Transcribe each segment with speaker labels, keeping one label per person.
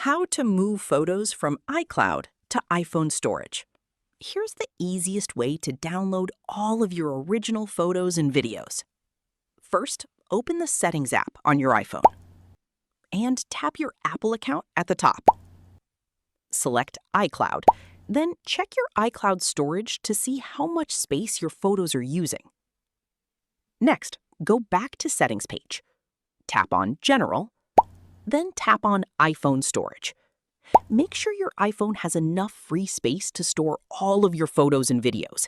Speaker 1: How to move photos from iCloud to iPhone storage. Here's the easiest way to download all of your original photos and videos. First, open the Settings app on your iPhone and tap your Apple account at the top. Select iCloud, then check your iCloud storage to see how much space your photos are using. Next, go back to Settings page. Tap on General, then tap on iPhone storage. Make sure your iPhone has enough free space to store all of your photos and videos.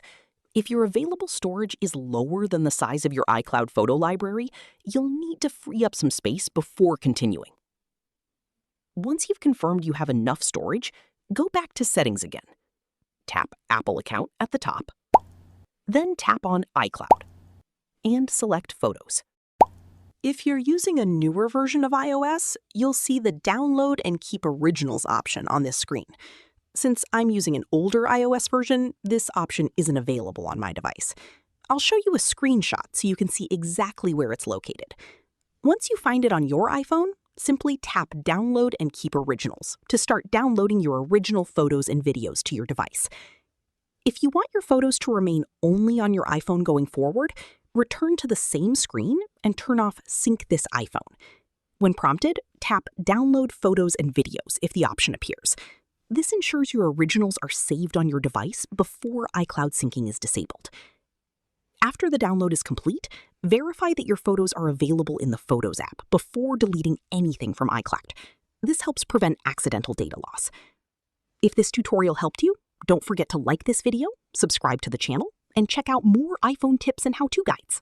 Speaker 1: If your available storage is lower than the size of your iCloud photo library, you'll need to free up some space before continuing. Once you've confirmed you have enough storage, go back to Settings again. Tap Apple account at the top, then tap on iCloud and select Photos. If you're using a newer version of iOS, you'll see the Download and Keep Originals option on this screen. Since I'm using an older iOS version, this option isn't available on my device. I'll show you a screenshot so you can see exactly where it's located. Once you find it on your iPhone, simply tap Download and Keep Originals to start downloading your original photos and videos to your device. If you want your photos to remain only on your iPhone going forward, return to the same screen and turn off Sync this iPhone. When prompted, tap Download Photos and Videos if the option appears. This ensures your originals are saved on your device before iCloud syncing is disabled. After the download is complete, verify that your photos are available in the Photos app before deleting anything from iCloud. This helps prevent accidental data loss. If this tutorial helped you, don't forget to like this video, subscribe to the channel, and check out more iPhone tips and how-to guides.